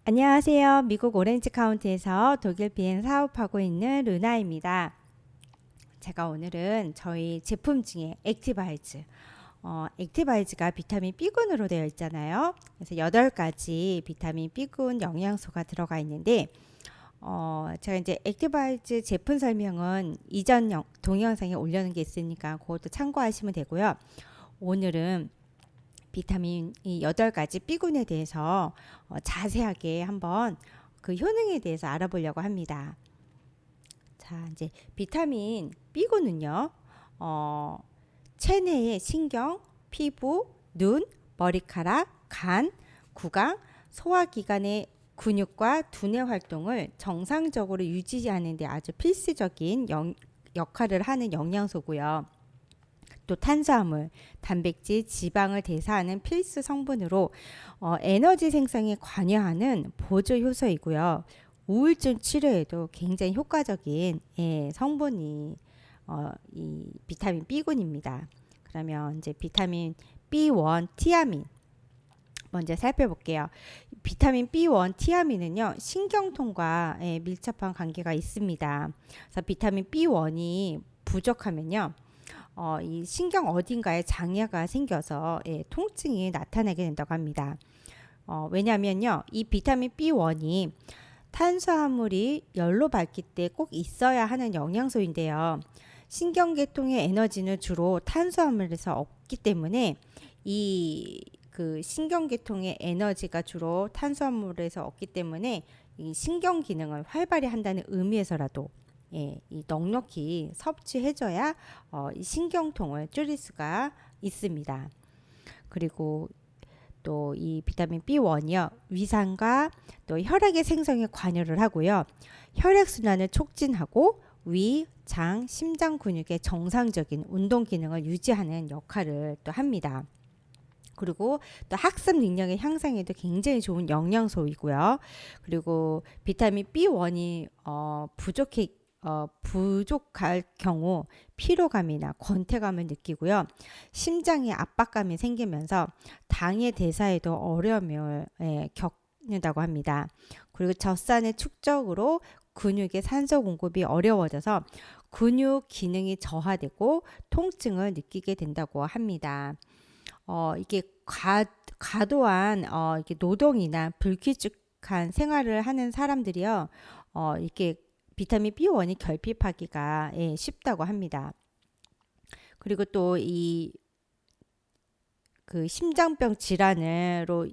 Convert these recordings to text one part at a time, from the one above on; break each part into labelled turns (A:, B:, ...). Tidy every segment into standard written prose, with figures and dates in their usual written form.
A: 안녕하세요. 미국 오렌지 카운티에서 독일 비행 사업하고 있는 루나입니다. 제가 오늘은 저희 제품 중에 액티바이즈, 액티바이즈가 비타민 B군으로 되어 있잖아요. 그래서 8가지 비타민 B군 영양소가 들어가 있는데, 제가 이제 액티바이즈 제품 설명은 이전 동영상에 올려놓은 게 있으니까 그것도 참고하시면 되고요. 오늘은 비타민 이 8가지 B군에 대해서 자세하게 한번 그 효능에 대해서 알아보려고 합니다. 자, 이제 비타민 B군은요, 어, 체내의 신경, 피부, 눈, 머리카락, 간, 구강, 소화기관의 근육과 두뇌 활동을 정상적으로 유지하는 데 아주 필수적인 역할을 하는 영양소고요. 또 탄수화물, 단백질, 지방을 대사하는 필수 성분으로 에너지 생성에 관여하는 보조 효소이고요. 우울증 치료에도 굉장히 효과적인 성분이 이 비타민 B군입니다. 그러면 이제 비타민 B1 티아민 먼저 살펴볼게요. 비타민 B1 티아민은요, 신경통과 밀접한 관계가 있습니다. 그래서 비타민 B1이 부족하면요, 이 신경 어딘가에 장애가 생겨서 통증이 나타나게 된다고 합니다. 왜냐하면요, 이 비타민 B1이 탄수화물이 열로 밝힐 때 꼭 있어야 하는 영양소인데요. 신경계통의 에너지는 주로 탄수화물에서 얻기 때문에 이 그 신경계통의 에너지가 주로 탄수화물에서 얻기 때문에 이 신경 기능을 활발히 한다는 의미에서라도 이 넉넉히 섭취해줘야 이 신경통을 줄일 수가 있습니다. 그리고 또 이 비타민 B1이요, 위산과 또 혈액의 생성에 관여를 하고요, 혈액 순환을 촉진하고 위, 장, 심장 근육의 정상적인 운동 기능을 유지하는 역할을 또 합니다. 그리고 또 학습 능력의 향상에도 굉장히 좋은 영양소이고요. 그리고 비타민 B1이 부족할 경우 피로감이나 권태감을 느끼고요. 심장에 압박감이 생기면서 당의 대사에도 어려움을 겪는다고 합니다. 그리고 젖산의 축적으로 근육의 산소 공급이 어려워져서 근육 기능이 저하되고 통증을 느끼게 된다고 합니다. 이게 과도한 이렇게 노동이나 불규칙한 생활을 하는 사람들이요, 이렇게 비타민 B1이 결핍하기가 쉽다고 합니다. 그리고 또 이 그 심장병 질환으로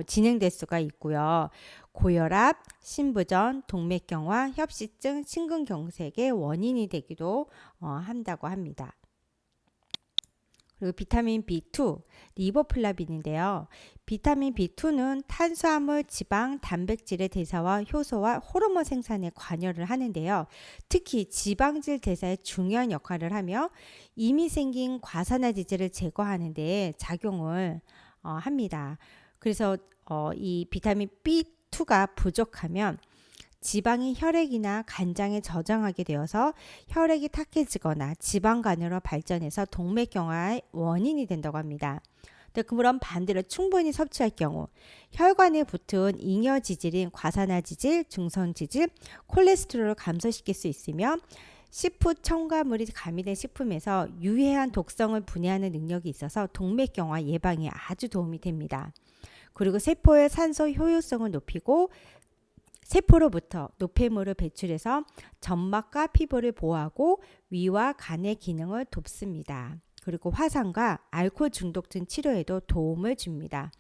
A: 진행될 수가 있고요. 고혈압, 심부전, 동맥경화, 협시증, 심근경색의 원인이 되기도 한다고 합니다. 그리고 비타민 B2, 리보플라빈인데요. 비타민 B2는 탄수화물, 지방, 단백질의 대사와 효소와 호르몬 생산에 관여를 하는데요. 특히 지방질 대사에 중요한 역할을 하며 이미 생긴 과산화지질을 제거하는 데 작용을 합니다. 그래서 이 비타민 B2가 부족하면 지방이 혈액이나 간장에 저장하게 되어서 혈액이 탁해지거나 지방간으로 발전해서 동맥경화의 원인이 된다고 합니다. 그럼 반대로 충분히 섭취할 경우 혈관에 붙은 잉여지질인 과산화지질, 중성지질, 콜레스테롤을 감소시킬 수 있으며 식품 첨가물이 가미된 식품에서 유해한 독성을 분해하는 능력이 있어서 동맥경화 예방에 아주 도움이 됩니다. 그리고 세포의 산소 효율성을 높이고 세포로부터 노폐물을 배출해서 점막과 피부를 보호하고 위와 간의 기능을 돕습니다. 그리고 화상과 알코올 중독증 치료에도 도움을 줍니다.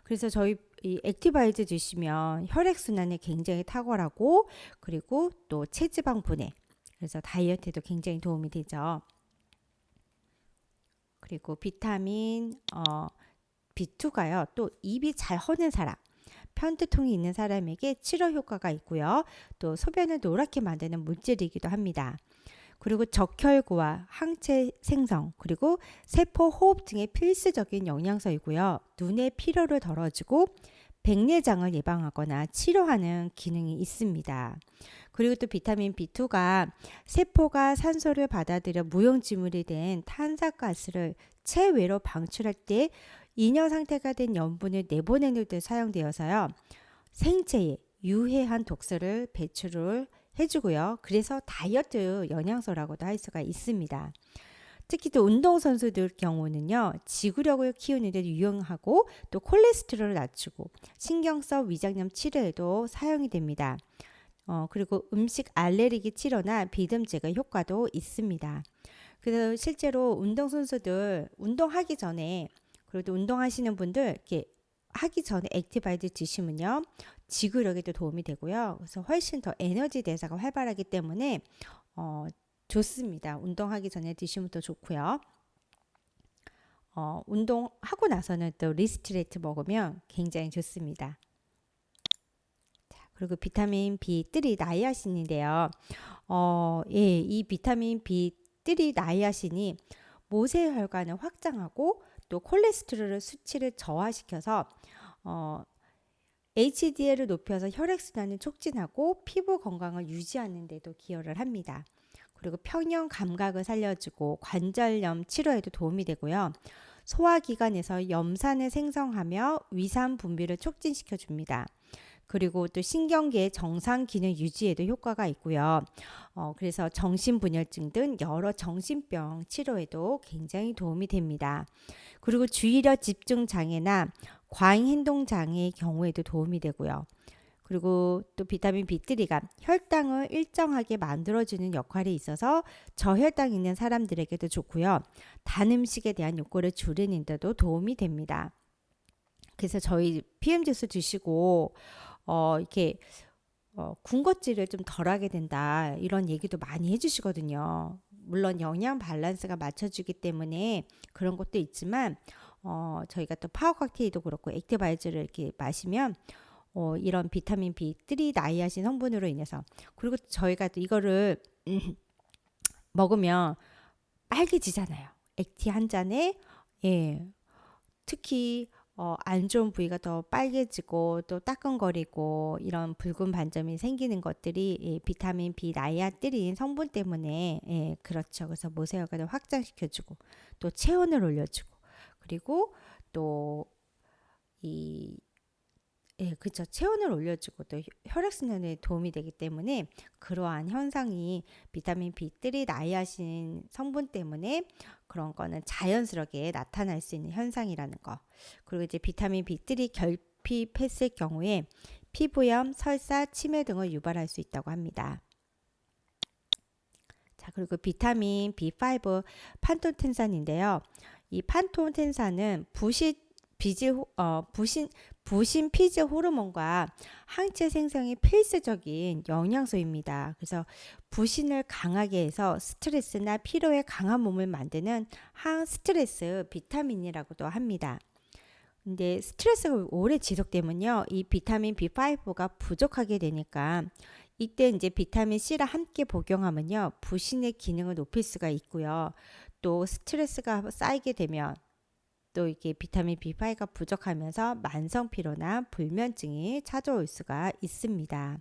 A: 그래서 저희 이 액티바이즈 드시면 혈액순환이 굉장히 탁월하고, 그리고 또 체지방 분해, 그래서 다이어트에도 굉장히 도움이 되죠. 그리고 비타민 B2가요, 또 입이 잘 허는 사람, 편두통이 있는 사람에게 치료 효과가 있고요. 또 소변을 노랗게 만드는 물질이기도 합니다. 그리고 적혈구와 항체 생성, 그리고 세포 호흡 등의 필수적인 영양소이고요. 눈의 피로를 덜어주고 백내장을 예방하거나 치료하는 기능이 있습니다. 그리고 또 비타민 B2가 세포가 산소를 받아들여 무용지물이 된 탄산가스를 체외로 방출할 때 인여 상태가 된 염분을 내보내는 데 사용되어서요, 생체에 유해한 독소를 배출을 해주고요. 그래서 다이어트 영양소라고도 할 수가 있습니다. 특히 또 운동선수들 경우는요, 지구력을 키우는 데 유용하고 또 콜레스테롤을 낮추고 신경성 위장염 치료에도 사용이 됩니다. 그리고 음식 알레르기 치료나 비듬 제거 효과도 있습니다. 그래서 실제로 운동선수들 운동하기 전에, 그래도 운동하시는 분들 이렇게 하기 전에 액티바이드 드시면요, 지구력에도 도움이 되고요. 그래서 훨씬 더 에너지 대사가 활발하기 때문에 좋습니다. 운동하기 전에 드시면 더 좋고요. 운동하고 나서는 또 리스트레이트 먹으면 굉장히 좋습니다. 자, 그리고 비타민 B3 나이아신인데요. 예, 이 비타민 B3 나이아신이 모세혈관을 확장하고 또 콜레스테롤 수치를 저하시켜서 HDL을 높여서 혈액순환을 촉진하고 피부 건강을 유지하는 데도 기여를 합니다. 그리고 평형 감각을 살려주고 관절염 치료에도 도움이 되고요. 소화기관에서 염산을 생성하며 위산 분비를 촉진시켜 줍니다. 그리고 또 신경계의 정상 기능 유지에도 효과가 있고요. 그래서 정신분열증 등 여러 정신병 치료에도 굉장히 도움이 됩니다. 그리고 주의력 집중 장애나 과잉 행동 장애의 경우에도 도움이 되고요. 그리고 또 비타민 B3가 혈당을 일정하게 만들어주는 역할이 있어서 저혈당 있는 사람들에게도 좋고요. 단 음식에 대한 욕구를 줄이는 데도 도움이 됩니다. 그래서 저희 PM 주스 드시고 이렇게 군것질을 좀 덜하게 된다, 이런 얘기도 많이 해주시거든요. 물론 영양 밸런스가 맞춰주기 때문에 그런 것도 있지만 저희가 또 파워 칵테일도 그렇고 액티바이저를 이렇게 마시면 이런 비타민 B3 나이아신 성분으로 인해서, 그리고 저희가 또 이거를 먹으면 빨개지잖아요. 액티 한 잔에, 예, 특히 안 좋은 부위가 더 빨개지고 또 따끔거리고 이런 붉은 반점이 생기는 것들이, 예, 비타민 B 나이아들인 성분 때문에, 예, 그렇죠. 그래서 모세혈관을 확장시켜주고 또 체온을 올려주고, 그리고 또 예, 그렇죠. 체온을 올려주고 또 혈액순환에 도움이 되기 때문에 그러한 현상이 비타민 B3 나이아신 성분 때문에 그런 거는 자연스럽게 나타날 수 있는 현상이라는 거. 그리고 이제 비타민 B3 결핍했을 경우에 피부염, 설사, 치매 등을 유발할 수 있다고 합니다. 자, 그리고 비타민 B5 판토텐산인데요. 이 판토텐산은 부신 피지 호르몬과 항체 생성이 필수적인 영양소입니다. 그래서 부신을 강하게 해서 스트레스나 피로에 강한 몸을 만드는 항스트레스 비타민이라고도 합니다. 근데 스트레스가 오래 지속되면요, 이 비타민 B5가 부족하게 되니까 이때 이제 비타민 C를 함께 복용하면요, 부신의 기능을 높일 수가 있고요. 또 스트레스가 쌓이게 되면 또 이게 비타민 B5가 부족하면서 만성 피로나 불면증이 찾아올 수가 있습니다.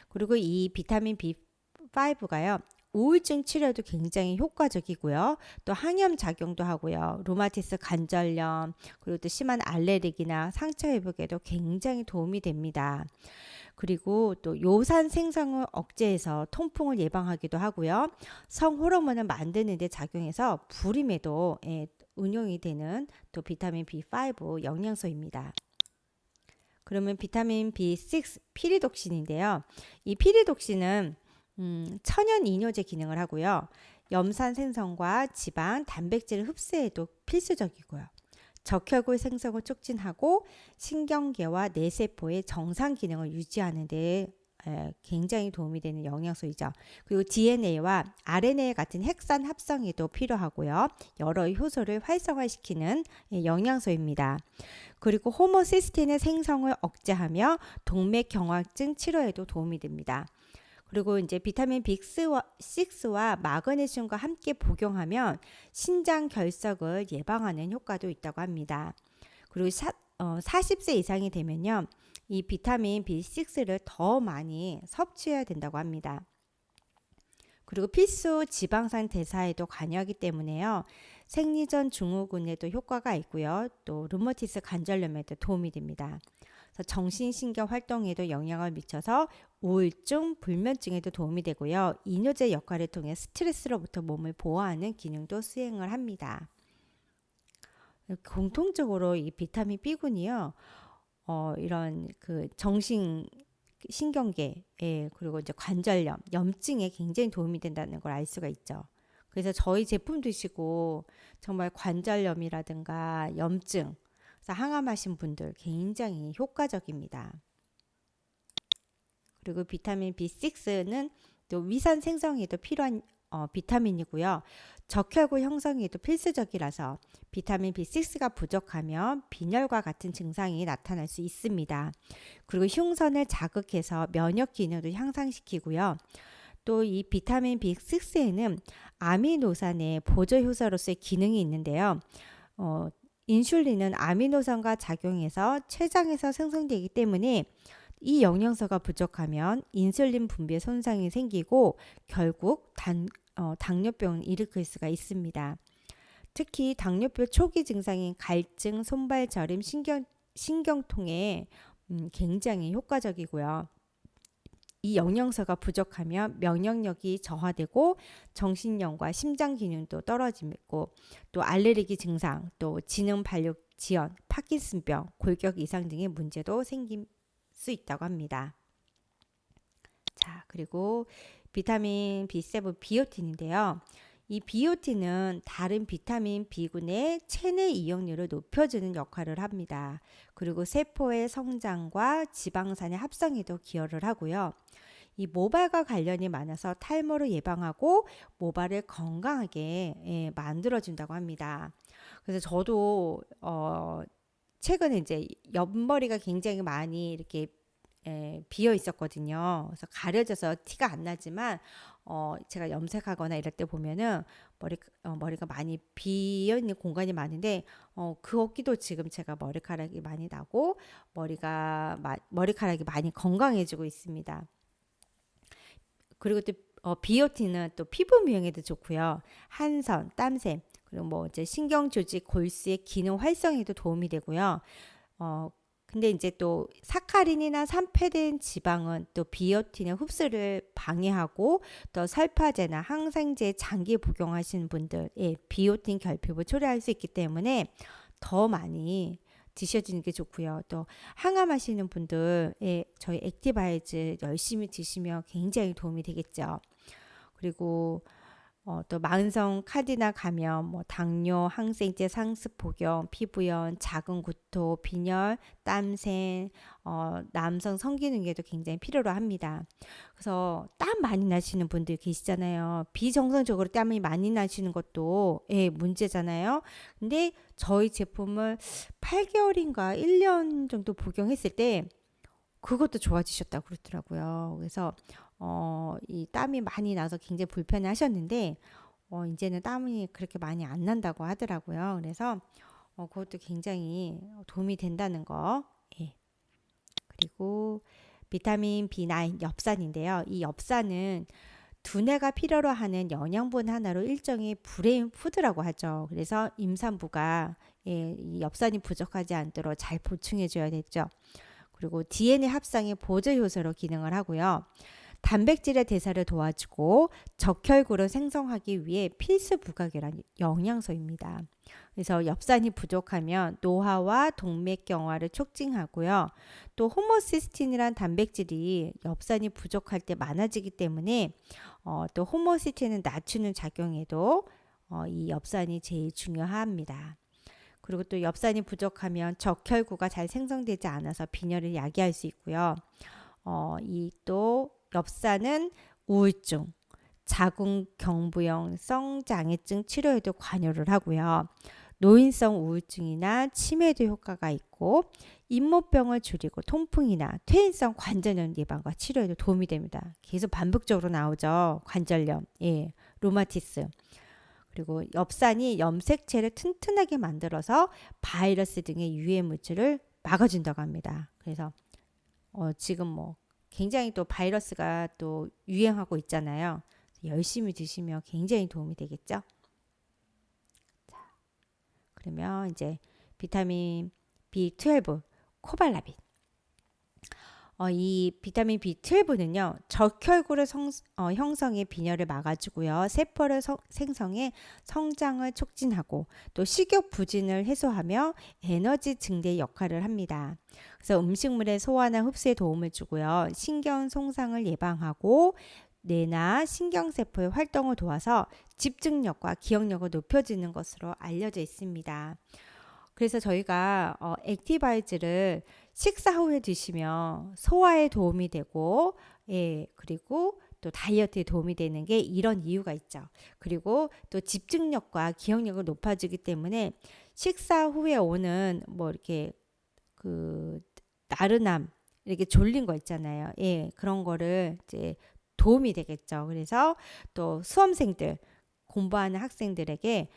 A: 그리고 이 비타민 B5가요, 우울증 치료도 굉장히 효과적이고요. 또 항염 작용도 하고요. 루마티스 관절염, 그리고 또 심한 알레르기나 상처 회복에도 굉장히 도움이 됩니다. 그리고 또 요산 생성을 억제해서 통풍을 예방하기도 하고요. 성호르몬을 만드는 데 작용해서 불임에도, 예, 운용이 되는 또 비타민 B5 영양소입니다. 그러면 비타민 B6 피리독신인데요. 이 피리독신은 천연 이뇨제 기능을 하고요. 염산 생성과 지방, 단백질 흡수에도 필수적이고요. 적혈구 생성을 촉진하고 신경계와 뇌세포의 정상 기능을 유지하는 데 굉장히 도움이 되는 영양소이죠. 그리고 DNA와 RNA 같은 핵산 합성에도 필요하고요. 여러 효소를 활성화시키는 영양소입니다. 그리고 호모시스틴의 생성을 억제하며 동맥경화증 치료에도 도움이 됩니다. 그리고 이제 비타민 B6와 마그네슘과 함께 복용하면 신장 결석을 예방하는 효과도 있다고 합니다. 그리고 40세 이상이 되면요, 이 비타민 B6를 더 많이 섭취해야 된다고 합니다. 그리고 필수 지방산 대사에도 관여하기 때문에요, 생리전 증후군에도 효과가 있고요. 또 류마티스 관절염에도 도움이 됩니다. 그래서 정신신경 활동에도 영향을 미쳐서 우울증, 불면증에도 도움이 되고요. 이뇨제 역할을 통해 스트레스로부터 몸을 보호하는 기능도 수행을 합니다. 공통적으로 이 비타민 B군이요. 이런 그 정신 신경계, 예, 그리고 이제 관절염, 염증에 굉장히 도움이 된다는 걸 알 수가 있죠. 그래서 저희 제품 드시고 정말 관절염이라든가 염증, 그래서 항암하신 분들 굉장히 효과적입니다. 그리고 비타민 B6는 또 위산 생성에도 필요한 비타민이고요. 적혈구 형성에도 필수적이라서 비타민 B6가 부족하면 빈혈과 같은 증상이 나타날 수 있습니다. 그리고 흉선을 자극해서 면역 기능도 향상시키고요. 또 이 비타민 B6에는 아미노산의 보조 효소로서의 기능이 있는데요. 인슐린은 아미노산과 작용해서 췌장에서 생성되기 때문에 이 영양소가 부족하면 인슐린 분비에 손상이 생기고 결국 당뇨병을 일으킬 수가 있습니다. 특히 당뇨병 초기 증상인 갈증, 손발 저림, 신경통에 굉장히 효과적이고요. 이 영양소가 부족하면 면역력이 저하되고 정신력과 심장 기능도 떨어지고 또 알레르기 증상, 또 지능 발육 지연, 파킨슨병, 골격 이상 등의 문제도 생길 수 있다고 합니다. 자, 그리고 비타민 B7 비오틴인데요. 이 비오틴은 다른 비타민 B군의 체내 이용률을 높여주는 역할을 합니다. 그리고 세포의 성장과 지방산의 합성에도 기여를 하고요. 이 모발과 관련이 많아서 탈모를 예방하고 모발을 건강하게 만들어준다고 합니다. 그래서 저도 최근에 이제 옆머리가 굉장히 많이 이렇게 비어 있었거든요. 그래서 가려져서 티가 안 나지만 제가 염색하거나 이럴 때 보면은 머리가 많이 비어 있는 공간이 많은데 그 어기도 지금 제가 머리카락이 많이 나고 머리카락이 많이 건강해지고 있습니다. 그리고 또 비오틴은 또 피부 미용에도 좋고요. 한선, 땀샘, 그리고 뭐 이제 신경 조직, 골수의 기능 활성에도 도움이 되고요. 근데 이제 또 사카린이나 산패된 지방은 또 비오틴의 흡수를 방해하고 또 설파제나 항생제 장기 복용하시는 분들의 비오틴 결핍을 초래할 수 있기 때문에 더 많이 드셔주는 게 좋고요. 또 항암하시는 분들의 저희 액티바이즈 열심히 드시면 굉장히 도움이 되겠죠. 그리고 또 만성 카디나 감염, 뭐 당뇨, 항생제 상습 복용, 피부염, 작은 구토, 빈혈, 땀샘, 남성 성기능에도 굉장히 필요로 합니다. 그래서 땀 많이 나시는 분들 계시잖아요. 비정상적으로 땀이 많이 나시는 것도 문제잖아요. 근데 저희 제품을 8개월인가 1년 정도 복용했을 때 그것도 좋아지셨다고 그러더라고요. 그래서 이 땀이 많이 나서 굉장히 불편해 하셨는데 이제는 땀이 그렇게 많이 안 난다고 하더라고요. 그래서 그것도 굉장히 도움이 된다는 거. 예. 그리고 비타민 B9 엽산인데요. 이 엽산은 두뇌가 필요로 하는 영양분 하나로 일종의 브레인 푸드라고 하죠. 그래서 임산부가 이 엽산이 부족하지 않도록 잘 보충해 줘야 되죠. 그리고 DNA 합성의 보조 효소로 기능을 하고요. 단백질의 대사를 도와주고 적혈구를 생성하기 위해 필수 부각이라는 영양소입니다. 그래서 엽산이 부족하면 노화와 동맥경화를 촉진하고요. 또 호모시스틴이란 단백질이 엽산이 부족할 때 많아지기 때문에 또 호모시스틴을 낮추는 작용에도 이 엽산이 제일 중요합니다. 그리고 또 엽산이 부족하면 적혈구가 잘 생성되지 않아서 빈혈을 야기할 수 있고요. 이 또 엽산은 우울증, 자궁경부형성 장애증 치료에도 관여를 하고요. 노인성 우울증이나 치매에도 효과가 있고 잇몸병을 줄이고 통풍이나 퇴행성 관절염 예방과 치료에도 도움이 됩니다. 계속 반복적으로 나오죠. 관절염, 로마티스. 그리고 엽산이 염색체를 튼튼하게 만들어서 바이러스 등의 유해 물질을 막아준다고 합니다. 그래서 지금 뭐 굉장히 또 바이러스가 또 유행하고 있잖아요. 열심히 드시면 굉장히 도움이 되겠죠. 자, 그러면 이제 비타민 B12 코발라빈. 이 비타민 B12는요, 적혈구를 형성의 빈혈을 막아주고요, 세포를 생성해 성장을 촉진하고 또 식욕 부진을 해소하며 에너지 증대 역할을 합니다. 그래서 음식물의 소화나 흡수에 도움을 주고요, 신경 손상을 예방하고 뇌나 신경세포의 활동을 도와서 집중력과 기억력을 높여주는 것으로 알려져 있습니다. 그래서 저희가 액티바이즈를 식사 후에 드시면 소화에 도움이 되고, 예, 그리고 또 다이어트에 도움이 되는 게 이런 이유가 있죠. 그리고 또 집중력과 기억력을 높아주기 때문에 식사 후에 오는 뭐 이렇게 그 나른함, 이렇게 졸린 거 있잖아요. 예, 그런 거를 이제 도움이 되겠죠. 그래서 또 수험생들, 공부하는 학생들에게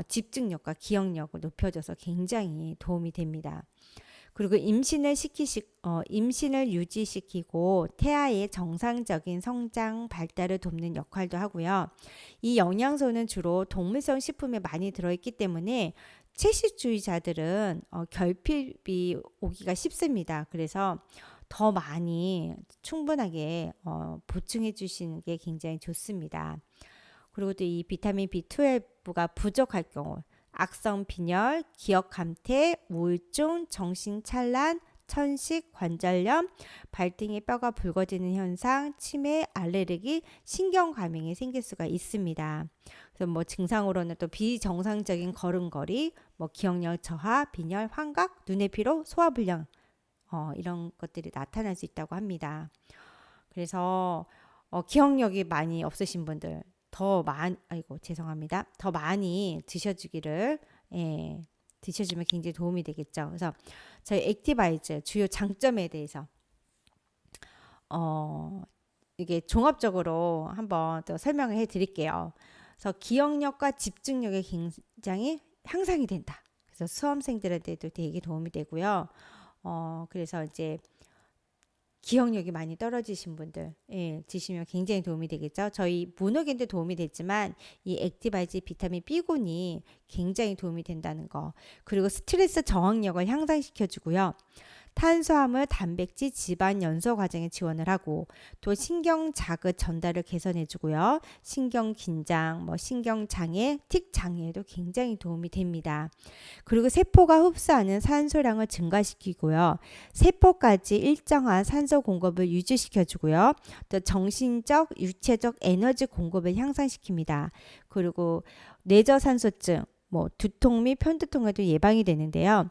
A: 집중력과 기억력을 높여줘서 굉장히 도움이 됩니다. 그리고 임신을 유지시키고 태아의 정상적인 성장 발달을 돕는 역할도 하고요. 이 영양소는 주로 동물성 식품에 많이 들어있기 때문에 채식주의자들은 결핍이 오기가 쉽습니다. 그래서 더 많이 충분하게 보충해 주시는 게 굉장히 좋습니다. 그리고 또 이 비타민 B12가 부족할 경우 악성 빈혈, 기억 감퇴, 우울증, 정신 찬란, 천식, 관절염, 발등에 뼈가 붉어지는 현상, 치매, 알레르기, 신경 감염이 생길 수가 있습니다. 그래서 뭐 증상으로는 또 비정상적인 걸음걸이, 뭐 기억력 저하, 빈혈, 환각, 눈의 피로, 소화불량 이런 것들이 나타날 수 있다고 합니다. 그래서 기억력이 많이 없으신 분들 더 많이 드셔주기를, 예, 드셔주면 굉장히 도움이 되겠죠. 그래서 저희 액티바이즈 주요 장점에 대해서 이게 종합적으로 한번 또 설명을 해드릴게요. 그래서 기억력과 집중력이 굉장히 향상이 된다. 그래서 수험생들한테도 되게 도움이 되고요. 그래서 이제 기억력이 많이 떨어지신 분들, 예, 드시면 굉장히 도움이 되겠죠. 저희 모노겐도 도움이 됐지만 이 액티바이즈 비타민 B군이 굉장히 도움이 된다는 거. 그리고 스트레스 저항력을 향상시켜 주고요. 탄수화물, 단백질, 지방 연소 과정에 지원을 하고 또 신경 자극 전달을 개선해 주고요. 신경 긴장, 뭐 신경 장애, 틱 장애에도 굉장히 도움이 됩니다. 그리고 세포가 흡수하는 산소량을 증가시키고요. 세포까지 일정한 산소 공급을 유지시켜 주고요. 또 정신적, 육체적 에너지 공급을 향상시킵니다. 그리고 뇌저산소증, 뭐 두통 및 편두통에도 예방이 되는데요.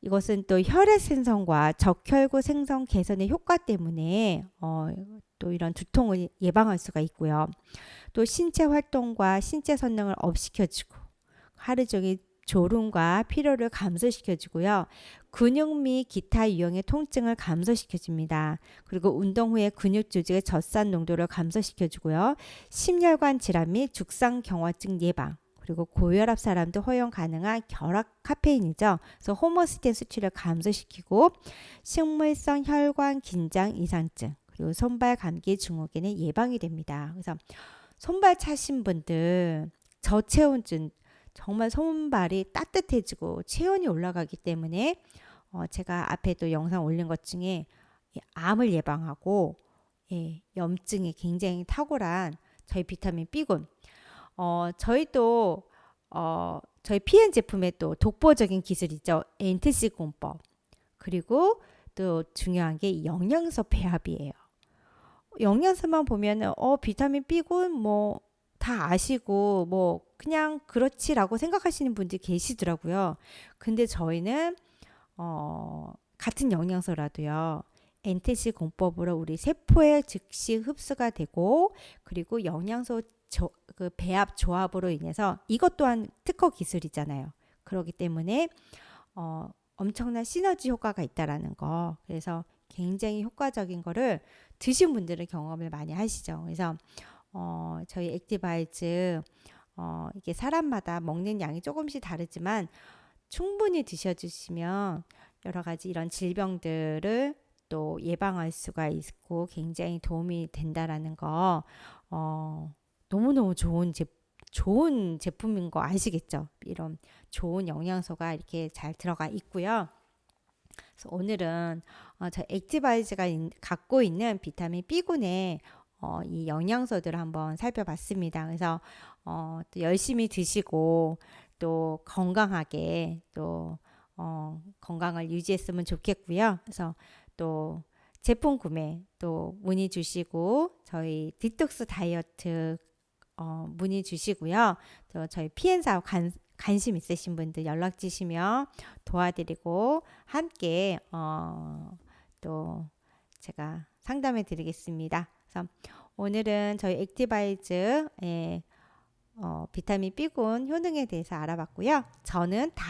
A: 이것은 또 혈액 생성과 적혈구 생성 개선의 효과 때문에 또 이런 두통을 예방할 수가 있고요. 또 신체 활동과 신체 선능을 업시켜주고 하루 종일 졸음과 피로를 감소시켜주고요. 근육 및 기타 유형의 통증을 감소시켜줍니다. 그리고 운동 후에 근육 조직의 젖산 농도를 감소시켜주고요. 심혈관 질환 및 죽상경화증 예방, 그리고 고혈압 사람도 허용 가능한 결합 카페인이죠. 그래서 호모스테인 수치를 감소시키고 식물성 혈관 긴장 이상증, 그리고 손발 감기 증후군의 예방이 됩니다. 그래서 손발 차신 분들, 저체온증, 정말 손발이 따뜻해지고 체온이 올라가기 때문에 제가 앞에 또 영상 올린 것 중에 암을 예방하고, 예, 염증이 굉장히 탁월한 저희 비타민 B군, 저희도 저희 PN 제품에 또 독보적인 기술이죠. NTC 공법. 그리고 또 중요한 게 영양소 배합이에요. 영양소만 보면은 비타민 B군 뭐 다 아시고 뭐 그냥 그렇지라고 생각하시는 분들이 계시더라고요. 근데 저희는 같은 영양소라도요. NTC 공법으로 우리 세포에 즉시 흡수가 되고, 그리고 영양소 그 배합 조합으로 인해서 이것 또한 특허 기술이잖아요. 그렇기 때문에 엄청난 시너지 효과가 있다라는 거. 그래서 굉장히 효과적인 거를 드신 분들은 경험을 많이 하시죠. 그래서 저희 액티바이즈 이게 사람마다 먹는 양이 조금씩 다르지만 충분히 드셔주시면 여러 가지 이런 질병들을 또 예방할 수가 있고 굉장히 도움이 된다라는 거, 너무너무 좋은 제품인 거 아시겠죠? 이런 좋은 영양소가 이렇게 잘 들어가 있고요. 그래서 오늘은 저 액티바이즈가 갖고 있는 비타민 B군의 이 영양소들을 한번 살펴봤습니다. 그래서 또 열심히 드시고 또 건강하게 또 건강을 유지했으면 좋겠고요. 그래서 또 제품 구매 또 문의 주시고 저희 디톡스 다이어트 문의 주시고요. 또 저희 피엔사 관심 있으신 분들 연락 주시면 도와드리고 함께 또 제가 상담해 드리겠습니다. 그래서 오늘은 저희 액티바이즈의 비타민 B군 효능에 대해서 알아봤고요. 저는